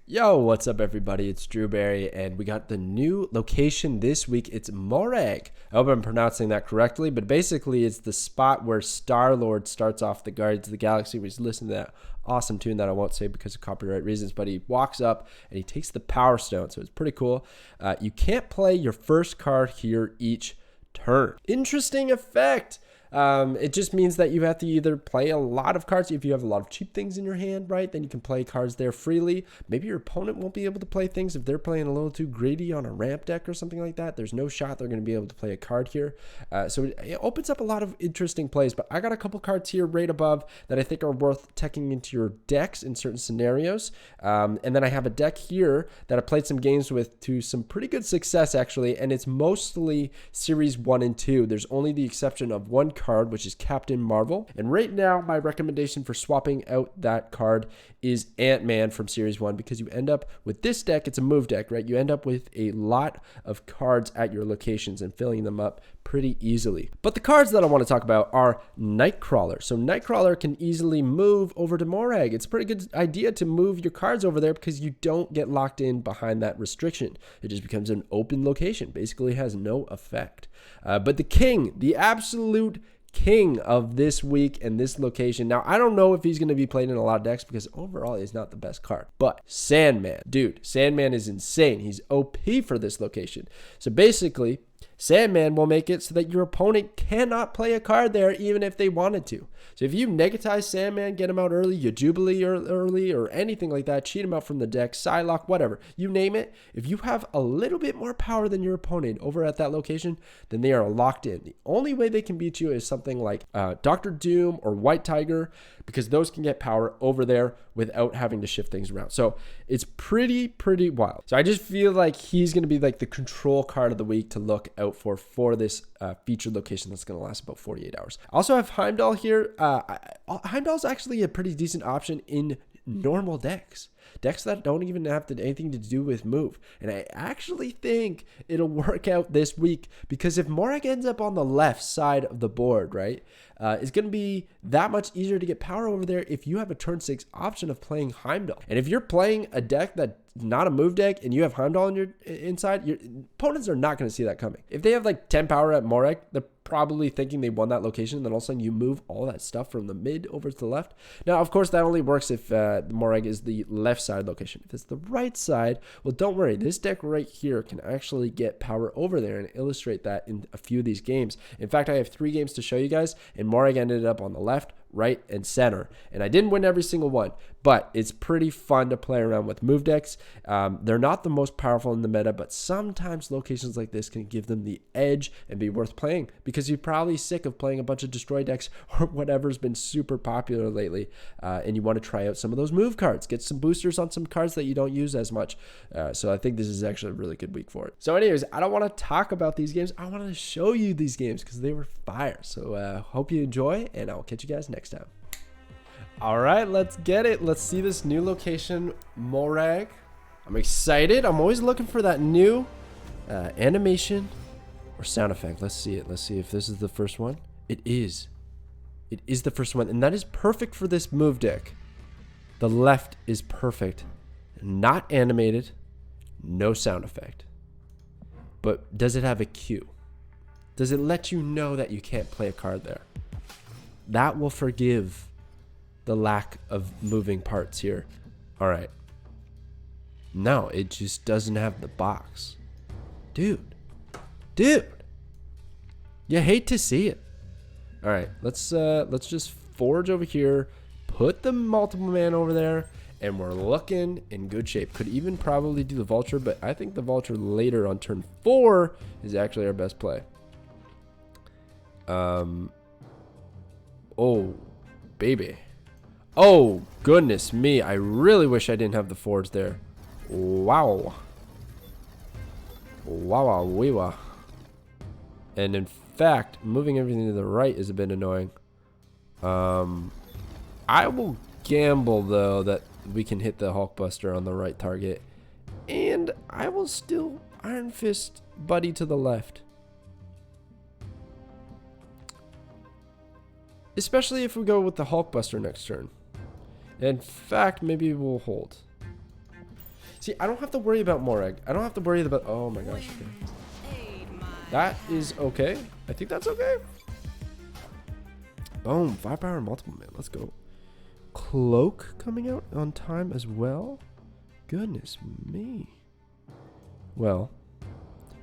Yo, what's up everybody? It's Drewberry and we got the new location this week. It's Morag. I hope I'm pronouncing that correctly, but basically it's the spot where Star-Lord starts off the Guardians of the Galaxy. We just listened to that awesome tune that I won't say because of copyright reasons, but he walks up and he takes the Power Stone, so it's pretty cool. You can't play your first card here each turn. Interesting effect. It just means that you have to either play a lot of cards. If you have a lot of cheap things in your hand, right, then you can play cards there freely. Maybe your opponent won't be able to play things if they're playing a little too greedy on a ramp deck or something like that. There's no shot they're going to be able to play a card here. So it opens up a lot of interesting plays, but I got a couple cards here right above that I think are worth teching into your decks in certain scenarios. And then I have a deck here that I played some games with to some pretty good success, actually, and it's mostly Series 1 and 2. There's only the exception of one card, which is Captain Marvel, and right now my recommendation for swapping out that card is Ant-Man from Series 1, because you end up with this deck. It's a move deck, right? You end up with a lot of cards at your locations and filling them up pretty easily. But the cards that I want to talk about are Nightcrawler. So Nightcrawler can easily move over to Morag. It's a pretty good idea to move your cards over there because you don't get locked in behind that restriction. It just becomes an open location. Basically has no effect. But the king, the absolute king of this week and this location. Now, I don't know if he's going to be played in a lot of decks because overall he's not the best card. But Sandman, dude, Sandman is insane. He's OP for this location. So basically, Sandman will make it so that your opponent cannot play a card there even if they wanted to. So if you negatize Sandman, get him out early, you Jubilee early or anything like that, cheat him out from the deck, Psylocke, whatever, you name it. If you have a little bit more power than your opponent over at that location, then they are locked in. The only way they can beat you is something like Dr. Doom or White Tiger, because those can get power over there without having to shift things around. So it's pretty wild. So I just feel like he's going to be like the control card of the week to look out for this featured location that's going to last about 48 hours. I also have Heimdall here. Heimdall's actually a pretty decent option in normal decks that don't even have anything to do with move. And I actually think it'll work out this week because if Morag ends up on the left side of the board, right, it's going to be that much easier to get power over there if you have a turn 6 option of playing Heimdall. And if you're playing a deck that's not a move deck and you have Heimdall on your inside, your opponents are not going to see that coming. If they have like 10 power at Morag, they're probably thinking they won that location, then all of a sudden you move all that stuff from the mid over to the left. Now, of course, that only works if the Morag is the left side location. If it's the right side, well, don't worry. This deck right here can actually get power over there and illustrate that in a few of these games. In fact, I have 3 games to show you guys, and Morag ended up on the left, right, and center. And I didn't win every single one, but it's pretty fun to play around with move decks. They're not the most powerful in the meta, but sometimes locations like this can give them the edge and be worth playing because you're probably sick of playing a bunch of destroy decks or whatever's been super popular lately, and you want to try out some of those move cards, get some boosters on some cards that you don't use as much. So I think this is actually a really good week for it. So anyways, I don't want to talk about these games. I want to show you these games because they were fire. So hope you enjoy, and I'll catch you guys next time. All right, let's get it. Let's see this new location, Morag. I'm excited. I'm always looking for that new animation or sound effect. Let's see it. Let's see if this is the first one. It is. It is the first one, and that is perfect for this move deck. The left is perfect. Not animated, no sound effect. But does it have a cue? Does it let you know that you can't play a card there? That will forgive the lack of moving parts here. All right. No, it just doesn't have the box. Dude. You hate to see it. All right, let's just forge over here, put the multiple man over there, and we're looking in good shape. Could even probably do the Vulture, but I think the Vulture later on turn 4 is actually our best play. Oh, baby. Oh, goodness me. I really wish I didn't have the forge there. Wow. Wow, wee wah. And in fact, moving everything to the right is a bit annoying. I will gamble, though, that we can hit the Hulkbuster on the right target. And I will still Iron Fist Buddy to the left. Especially if we go with the Hulkbuster next turn. In fact, maybe we'll hold. See, I don't have to worry about Morag. I don't have to worry about... Oh my gosh. Okay. That is okay. I think that's okay. Boom. 5 power multiple man. Let's go. Cloak coming out on time as well. Goodness me. Well,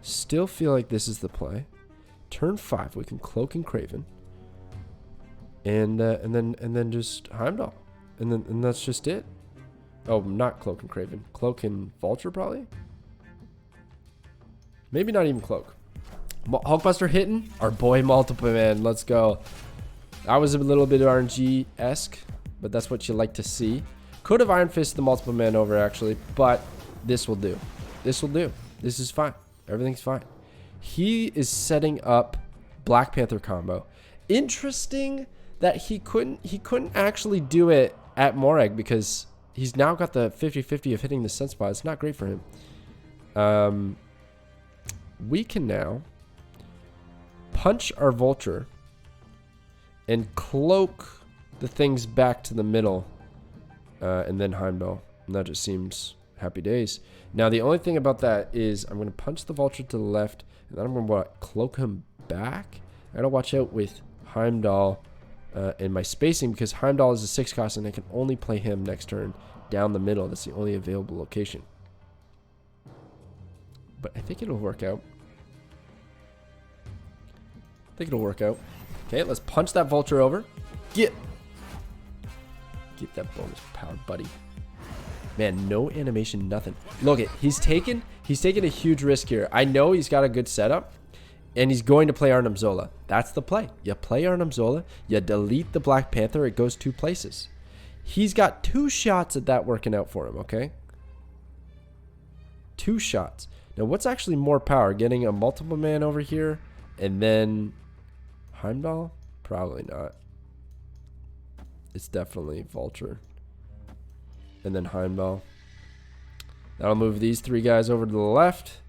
still feel like this is the play. Turn 5, we can Cloak and Kraven. And then just Heimdall. And that's just it. Oh, not Cloak and Kraven. Cloak and Vulture, probably? Maybe not even Cloak. Hulkbuster hitting? Our boy Multiple Man. Let's go. That was a little bit RNG-esque, but that's what you like to see. Could have Iron Fist the Multiple Man over, actually, but this will do. This will do. This is fine. Everything's fine. He is setting up Black Panther combo. Interesting that he couldn't actually do it at Morag because he's now got the 50-50 of hitting the Sunspot. It's not great for him. We can now punch our Vulture and Cloak the things back to the middle, and then Heimdall. And that just seems happy days. Now, the only thing about that is I'm going to punch the Vulture to the left, and then I'm going to Cloak him back. I got to watch out with Heimdall and my spacing because Heimdall is a 6 cost, and I can only play him next turn down the middle. That's the only available location. But I think it'll work out. Okay, let's punch that Vulture over. Get that bonus power, buddy. Man, no animation, nothing. Look it, he's taken a huge risk here. I know he's got a good setup, and he's going to play Arnim Zola. That's the play. You play Arnim Zola, you delete the Black Panther, it goes 2 places. He's got 2 shots at that working out for him, okay? 2 shots. Now, what's actually more power? Getting a multiple man over here, and then Heimdall? Probably not. It's definitely Vulture. And then Heimdall. That'll move these 3 guys over to the left.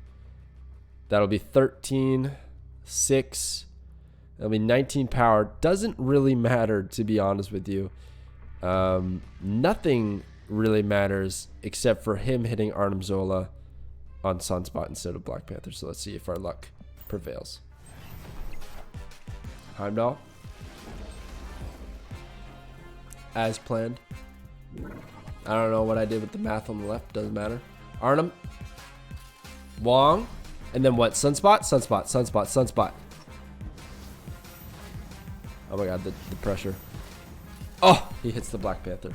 That'll be 13, 6. That'll be 19 power. Doesn't really matter, to be honest with you. Nothing really matters except for him hitting Arnim Zola on Sunspot instead of Black Panther. So let's see if our luck prevails. Heimdall. As planned. I don't know what I did with the math on the left. Doesn't matter. Arnim. Wong. And then what? Sunspot? Sunspot. Sunspot. Sunspot. Oh my god, the pressure. Oh! He hits the Black Panther.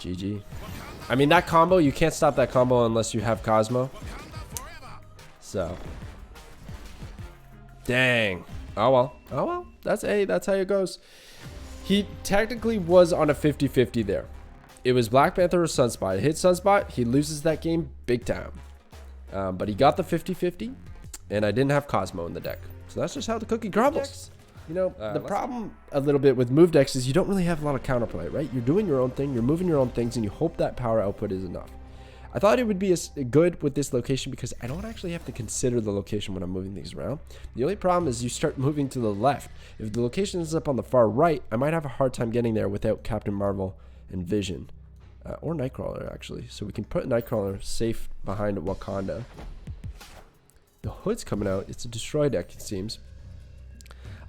GG. I mean, that combo, you can't stop that combo unless you have Cosmo. So. Dang. Oh well. Oh well. That's how it goes. He technically was on a 50-50 there. It was Black Panther or Sunspot. It hit Sunspot. He loses that game big time. But he got the 50-50, and I didn't have Cosmo in the deck. So that's just how the cookie crumbles. You know, the problem a little bit with move decks is you don't really have a lot of counterplay, right? You're doing your own thing. You're moving your own things, and you hope that power output is enough. I thought it would be good with this location because I don't actually have to consider the location when I'm moving things around. The only problem is you start moving to the left. If the location is up on the far right, I might have a hard time getting there without Captain Marvel and Vision. Or Nightcrawler, actually. So we can put Nightcrawler safe behind Wakanda. The hood's coming out. It's a destroy deck, it seems.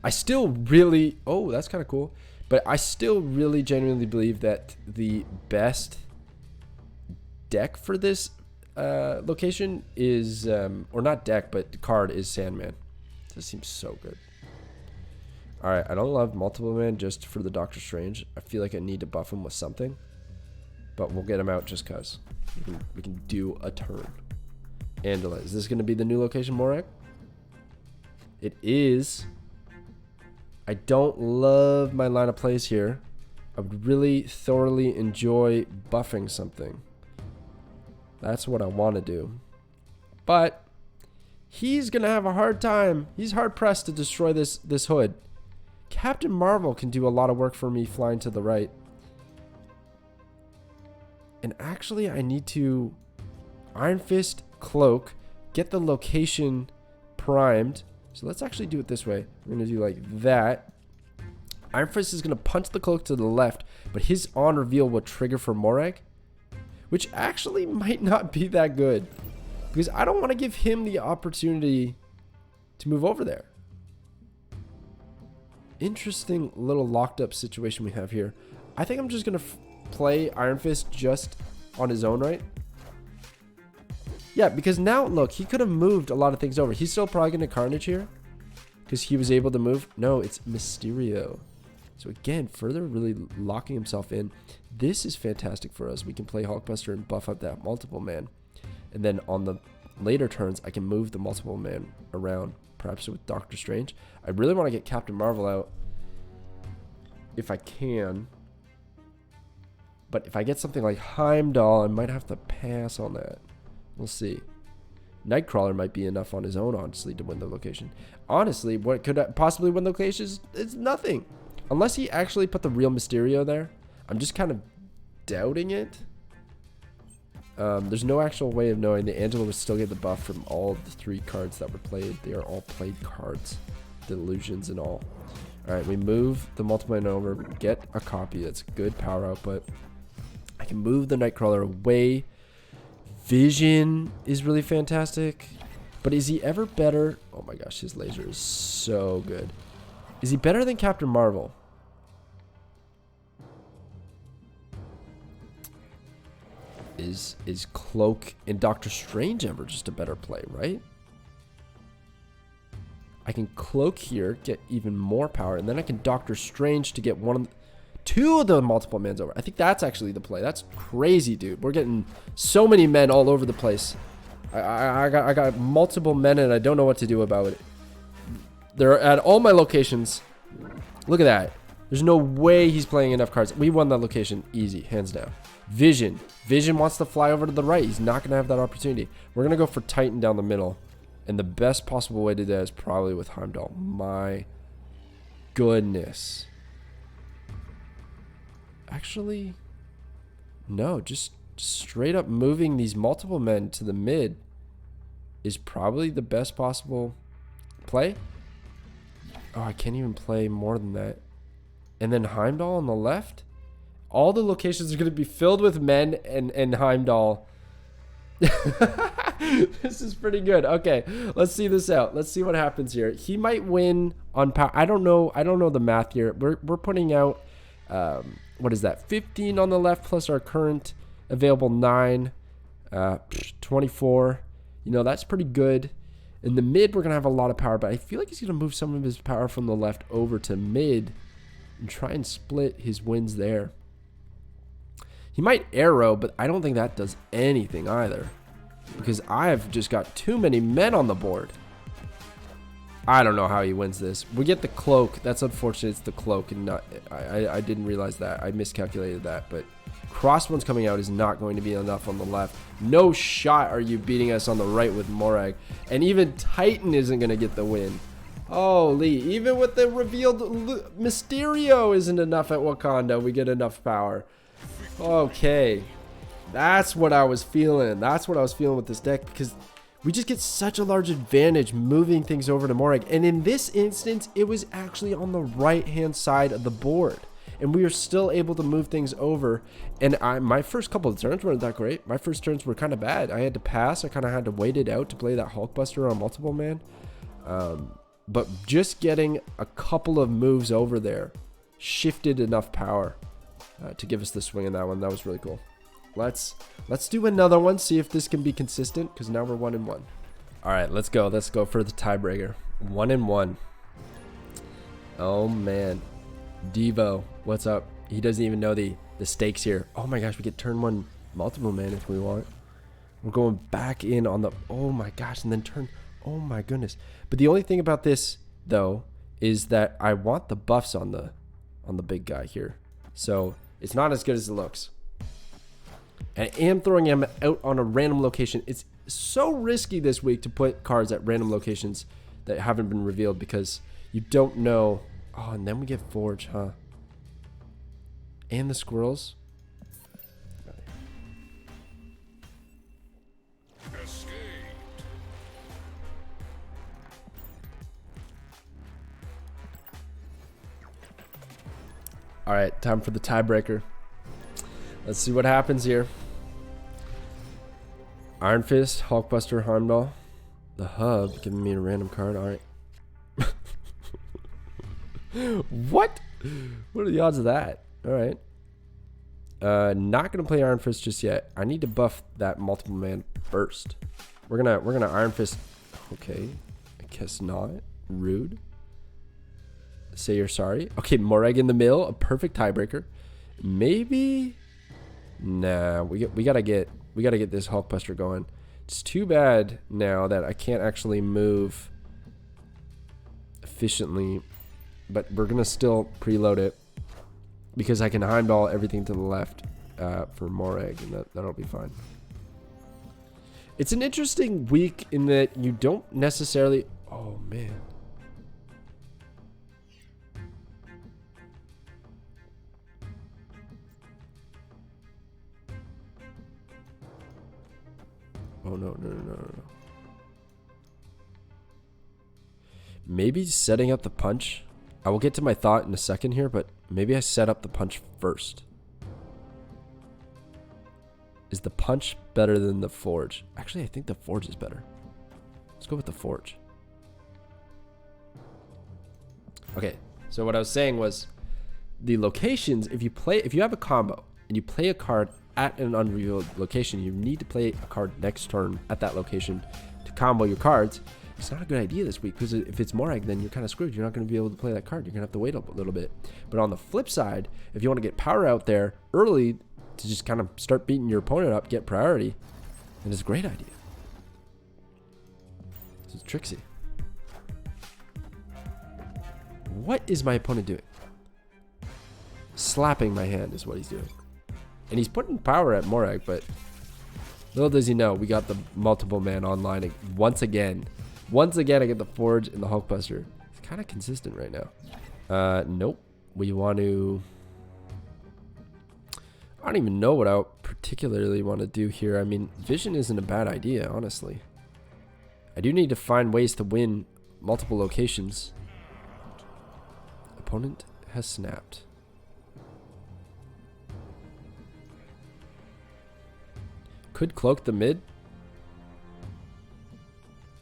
I still really... Oh, that's kind of cool. But I still really genuinely believe that the best deck for this location is, or not deck, but card is Sandman. This seems so good. Alright, I don't love Multiple Man just for the Doctor Strange. I feel like I need to buff him with something. But we'll get him out just because. We can do a turn. Andala. Is this going to be the new location, Morag? It is. I don't love my line of plays here. I would really thoroughly enjoy buffing something. That's what I want to do. But he's going to have a hard time. He's hard pressed to destroy this hood. Captain Marvel can do a lot of work for me flying to the right. And actually, I need to Iron Fist, Cloak, get the location primed. So let's actually do it this way. We're going to do like that. Iron Fist is going to punch the Cloak to the left, but his on reveal will trigger for Morag. which actually might not be that good because I don't want to give him the opportunity to move over there. Interesting little locked up situation we have here. I think I'm just going to play Iron Fist just on his own right. Yeah, because now, look, he could have moved a lot of things over. He's still probably going to Carnage here because he was able to move. No, it's Mysterio. So again, further really locking himself in. This is fantastic for us. We can play Hulkbuster and buff up that multiple man. And then on the later turns, I can move the multiple man around, perhaps with Doctor Strange. I really want to get Captain Marvel out if I can. But if I get something like Heimdall, I might have to pass on that. We'll see. Nightcrawler might be enough on his own, honestly, to win the location. Honestly, what could possibly win the location is nothing. Unless he actually put the real Mysterio there. I'm just kind of doubting it. There's no actual way of knowing. The Angela would still get the buff from all of the 3 cards that were played. They are all played cards. The illusions and all. Alright, we move the multiple man over. Get a copy. That's good power output. I can move the Nightcrawler away. Vision is really fantastic. But is he ever better? Oh my gosh, his laser is so good. Is he better than Captain Marvel? Is Cloak and Doctor Strange ever just a better play, right? I can Cloak here, get even more power, and then I can Doctor Strange to get 2 of the multiple mans over. I think that's actually the play. That's crazy, dude. We're getting so many men all over the place. I got multiple men and I don't know what to do about it. They're at all my locations. Look at that. There's no way he's playing enough cards. We won that location easy, hands down. Vision. Vision wants to fly over to the right. He's not going to have that opportunity. We're going to go for Titan down the middle. And the best possible way to do that is probably with Heimdall. My goodness. Actually, no. Just straight up moving these multiple men to the mid is probably the best possible play. Oh, I can't even play more than that. And then Heimdall on the left. All the locations are going to be filled with men and Heimdall. This is pretty good. Okay, let's see this out. Let's see what happens here. He might win on power. I don't know the math here. We're putting out what is that? 15 on the left plus our current available 9, 24. You know, that's pretty good. In the mid, we're going to have a lot of power, but I feel like he's going to move some of his power from the left over to mid and try and split his wins there. He might arrow, but I don't think that does anything either because I've just got too many men on the board. I don't know how he wins this. We get the Cloak. That's unfortunate. It's the Cloak, and not. I didn't realize that. I miscalculated that. But Crossbones coming out is not going to be enough on the left. No shot are you beating us on the right with Morag. And even Titan isn't going to get the win. Holy, even with the revealed Mysterio isn't enough at Wakanda. We get enough power. Okay. That's what I was feeling. That's what I was feeling with this deck because we just get such a large advantage moving things over to Morag. And in this instance, it was actually on the right-hand side of the board. And we were still able to move things over. And my first couple of turns weren't that great. My first turns were kind of bad. I had to pass. I kind of had to wait it out to play that Hulkbuster on multiple man. But just getting a couple of moves over there shifted enough power to give us the swing in that one. That was really cool. Let's do another one. See if this can be consistent because now we're 1-1. All right, let's go. Let's go for the tiebreaker. 1-1. Oh man, Devo, what's up? He doesn't even know the stakes here. Oh my gosh, we get turn 1 multiple man if we want. We're going back in on the. Oh my gosh, and then turn. Oh my goodness. But the only thing about this though is that I want the buffs on the big guy here. So it's not as good as it looks. And I am throwing him out on a random location. It's so risky this week to put cards at random locations that haven't been revealed because you don't know. Oh, and then we get Forge, huh? And the squirrels. All right, time for the tiebreaker. Let's see what happens here. Iron Fist, Hulkbuster, Heimdall. The hub giving me a random card. All right. What? What are the odds of that? All right. Not gonna play Iron Fist just yet. I need to buff that multiple man first. We're gonna Iron Fist. Okay, I guess not. Rude. Say you're sorry. Okay, Morag in the middle, a perfect tiebreaker. Maybe. Nah, we gotta get this Hulkbuster going. It's too bad now that I can't actually move efficiently, but we're gonna still preload it because I can Heimdall everything to the left for Morag, and that'll be fine. It's an interesting week in that you don't necessarily. Oh man. Oh, no. Maybe setting up the punch. I will get to my thought in a second here, but maybe I set up the punch first. Is the punch better than the forge? Actually, I think the forge is better. Let's go with the forge. Okay, so what I was saying was the locations, if you have a combo and you play a card at an unrevealed location, you need to play a card next turn at that location to combo your cards. It's not a good idea this week because if it's Morag, then you're kind of screwed. You're not going to be able to play that card. You're going to have to wait a little bit. But on the flip side, if you want to get power out there early to just kind of start beating your opponent up, get priority, then it's a great idea. This is tricksy. What is my opponent doing? Slapping my hand is what he's doing. And he's putting power at Morag, but little does he know, we got the multiple man online once again. Once again, I get the Forge and the Hulkbuster. It's kind of consistent right now. Nope. We want to... I don't even know what I particularly want to do here. I mean, vision isn't a bad idea, honestly. I do need to find ways to win multiple locations. Opponent has snapped. Could Cloak the mid.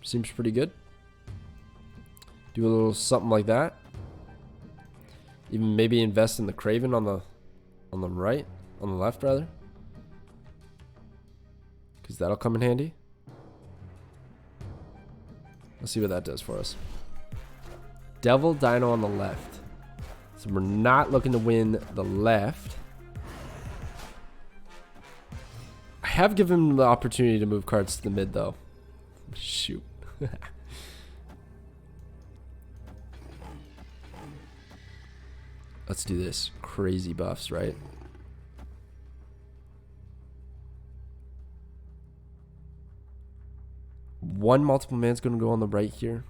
Seems pretty good. Do a little something like that. Even maybe invest in the Kraven on the right, on the left rather. Because that'll come in handy. Let's see what that does for us. Devil Dino on the left. So we're not looking to win the left. I have given him the opportunity to move cards to the mid though. Shoot. Let's do this. Crazy buffs, right? One multiple man's going to go on the right here.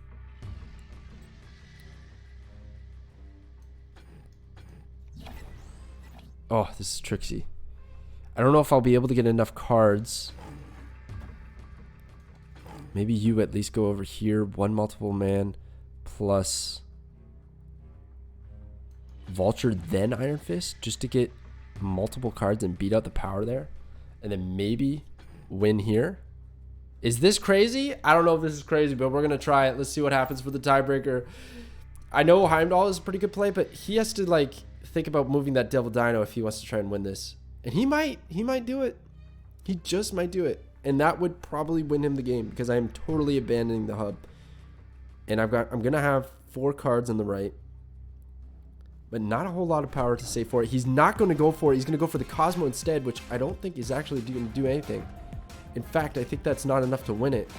Oh, this is tricksy. I don't know if I'll be able to get enough cards. Maybe you at least go over here. One multiple man plus Vulture, then Iron Fist, just to get multiple cards and beat out the power there. And then maybe win here. Is this crazy? I don't know if this is crazy, but we're going to try it. Let's see what happens for the tiebreaker. I know Heimdall is a pretty good play, but he has to like think about moving that Devil Dino if he wants to try and win this. And he might do it. He just might do it. And that would probably win him the game because I'm totally abandoning the hub. And I'm going to have 4 cards on the right. But not a whole lot of power to save for it. He's not going to go for it. He's going to go for the Cosmo instead, which I don't think is actually going to do anything. In fact, I think that's not enough to win it.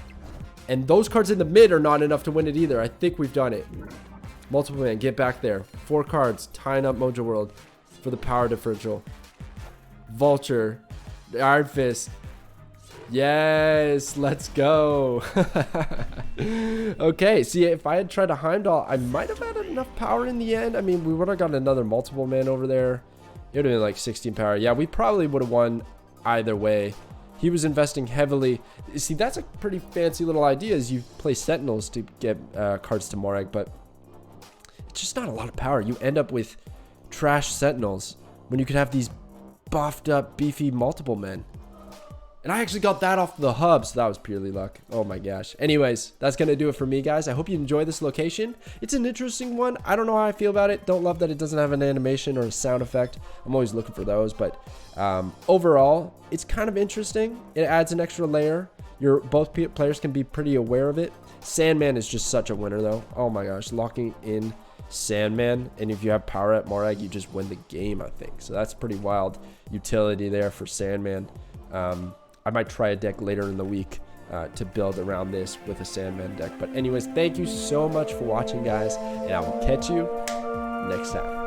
And those cards in the mid are not enough to win it either. I think we've done it. Multiple man, get back there. 4 cards, tying up Mojo World for the power differential. Vulture, Iron Fist. Yes, let's go. Okay, see, if I had tried a Heimdall, I might have had enough power in the end. I mean, we would have got another multiple man over there. It would have been like 16 power. Yeah, we probably would have won either way. He was investing heavily. See, that's a pretty fancy little idea is you play Sentinels to get cards to Morag, but it's just not a lot of power. You end up with trash Sentinels when you could have these buffed up, beefy multiple men. And I actually got that off the hub, so that was purely luck. Oh my gosh. Anyways, that's going to do it for me, guys. I hope you enjoy this location. It's an interesting one. I don't know how I feel about it. Don't love that it doesn't have an animation or a sound effect. I'm always looking for those, but overall, it's kind of interesting. It adds an extra layer. Both players can be pretty aware of it. Sandman is just such a winner, though. Oh my gosh, locking in Sandman, and if you have power at Morag, you just win the game, I think. So that's pretty wild utility there for Sandman. I might try a deck later in the week to build around this with a Sandman deck. But anyways, thank you so much for watching, guys, and I will catch you next time.